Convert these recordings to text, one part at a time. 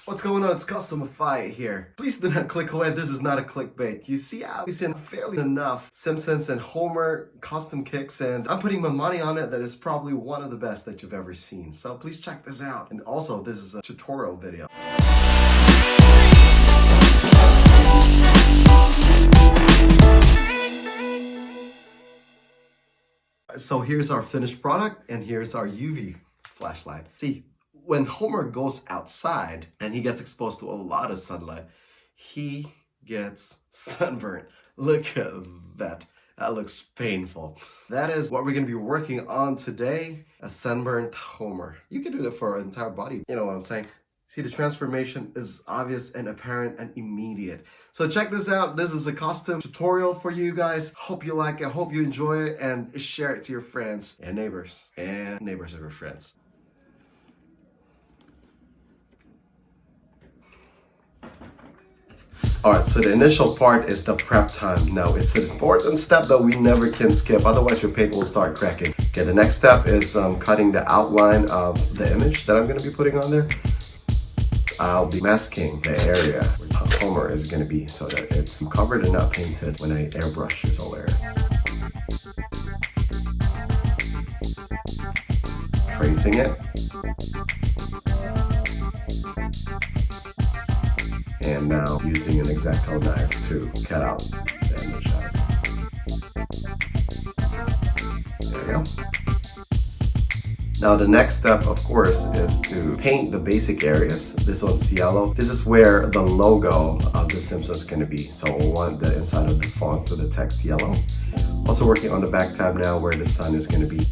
What's going on? It's Kustomify here. Please do not click away. This is not a clickbait. You see, I've seen fairly enough Simpsons and Homer custom kicks, and I'm putting my money on it that is probably one of the best that you've ever seen. So please check this out. And also, this is a tutorial video. So here's our finished product, and here's our UV flashlight. See, when Homer goes outside and he gets exposed to a lot of sunlight, he gets sunburned. Look at that. That looks painful. That is what we're going to be working on today, a sunburned Homer. You can do that for our entire body. You know what I'm saying? See, the transformation is obvious and apparent and immediate. So check this out. This is a custom tutorial for you guys. Hope you like it. Hope you enjoy it, and share it to your friends and neighbors of your friends. Alright, so the initial part is the prep time. Now, it's an important step that we never can skip, otherwise your paint will start cracking. Okay, the next step is cutting the outline of the image that I'm going to be putting on there. I'll be masking the area where Homer is going to be so that it's covered and not painted when I airbrush this whole area. Tracing it. And now using an X-Acto knife to cut out the image out. There we go. Now the next step, of course, is to paint the basic areas. This one's yellow. This is where the logo of the Simpsons is going to be. So we'll want the inside of the font with the text yellow. Also working on the back tab now where the sun is going to be.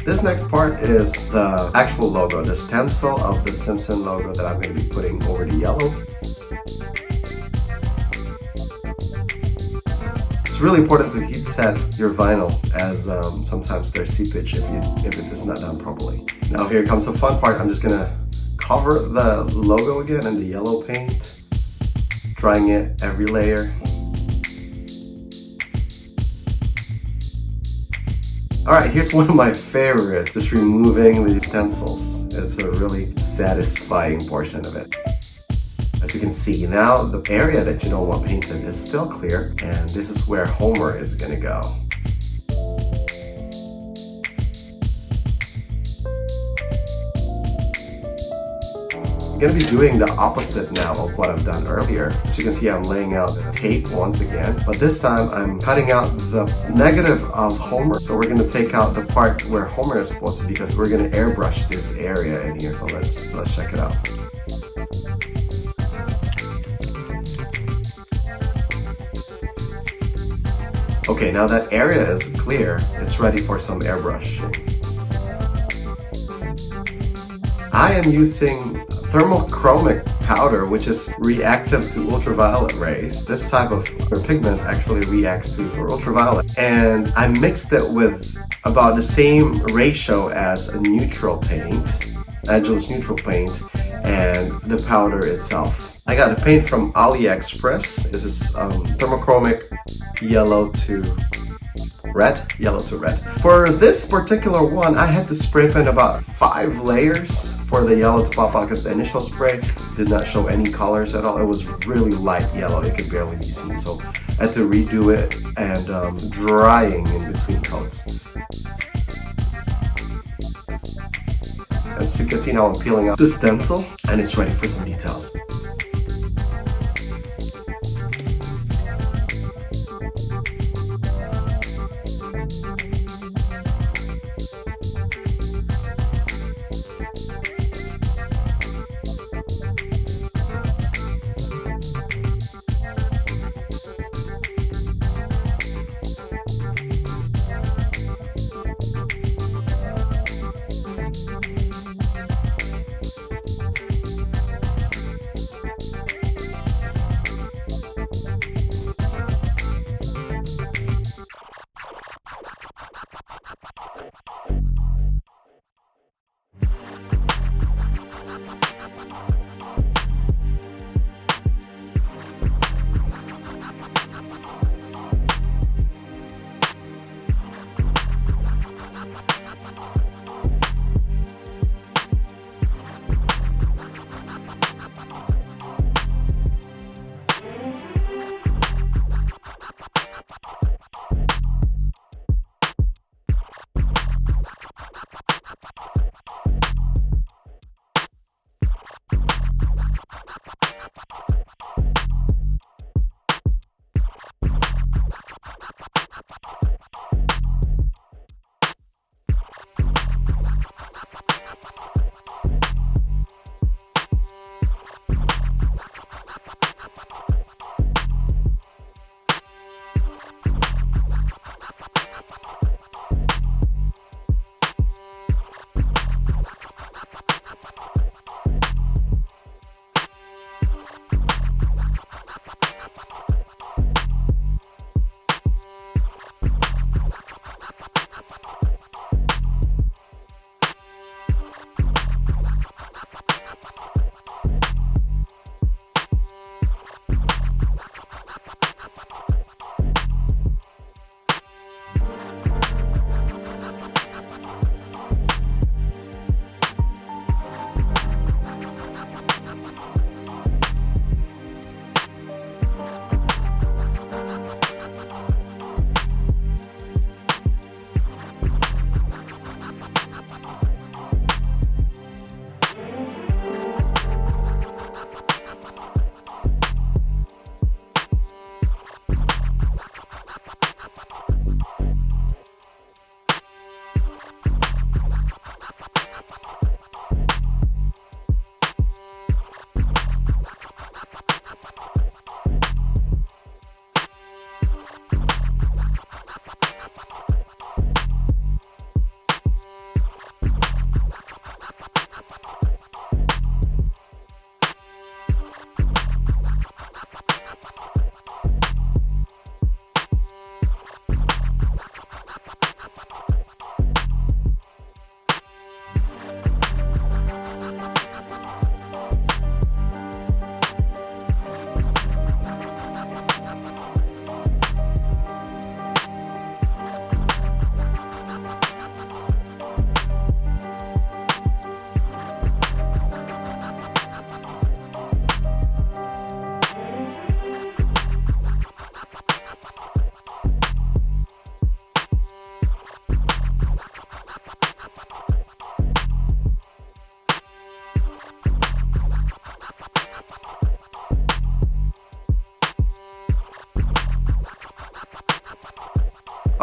This next part is the actual logo, the stencil of the Simpson logo that I'm going to be putting over the yellow. It's really important to heat set your vinyl, as sometimes there's seepage if it is not done properly. Now here comes the fun part. I'm just going to cover the logo again in the yellow paint, drying it every layer. Alright, here's one of my favorites, just removing the stencils. It's a really satisfying portion of it. As you can see, now the area that you don't want painted is still clear, and this is where Homer is going to go. I'm going to be doing the opposite now of what I've done earlier. As you can see, I'm laying out the tape once again, but this time I'm cutting out the negative of Homer. So we're going to take out the part where Homer is supposed to be, because we're going to airbrush this area in here. So let's check it out. Okay, now that area is clear, it's ready for some airbrushing. I am using thermochromic powder, which is reactive to ultraviolet rays. This type of pigment actually reacts to ultraviolet. And I mixed it with about the same ratio as a neutral paint, Angelus neutral paint, and the powder itself. I got the paint from AliExpress. This is thermochromic yellow to red. For this particular one, I had to spray paint about 5 layers for the yellow to pop out, because the initial spray did not show any colors at all. It was really light yellow. It could barely be seen. So I had to redo it and drying in between coats. As you can see now, I'm peeling out the stencil and it's ready for some details.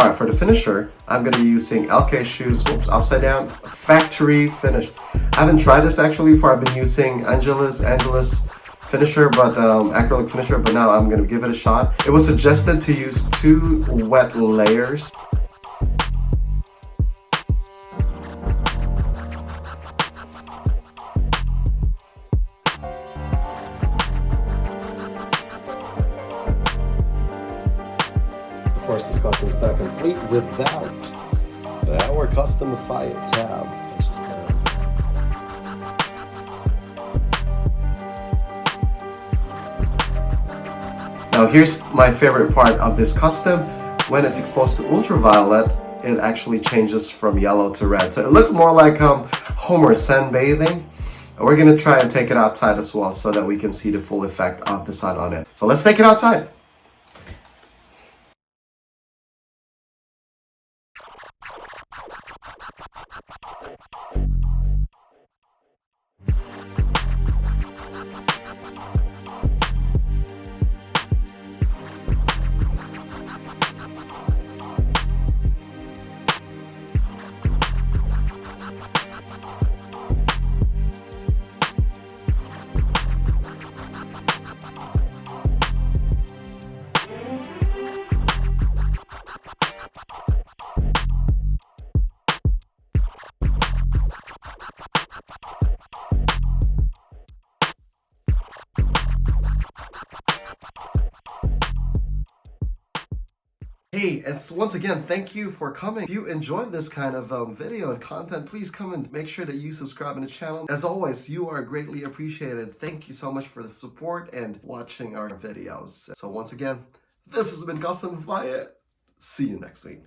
Alright, for the finisher, I'm going to be using LK Shoes, whoops, upside down, factory finish. I haven't tried this actually before. I've been using Angelus finisher, but acrylic finisher, but now I'm going to give it a shot. It was suggested to use 2 wet layers. Of course, this custom is not complete without our Kustomify tab. Let's just put it. Now here's my favorite part of this custom. When it's exposed to ultraviolet, it actually changes from yellow to red. So it looks more like Homer sunbathing. We're gonna try and take it outside as well so that we can see the full effect of the sun on it. So let's take it outside. Hey, it's once again, thank you for coming. If you enjoyed this kind of video and content, please come and make sure that you subscribe to the channel. As always, you are greatly appreciated. Thank you so much for the support and watching our videos. So once again, this has been Kustomify. See you next week.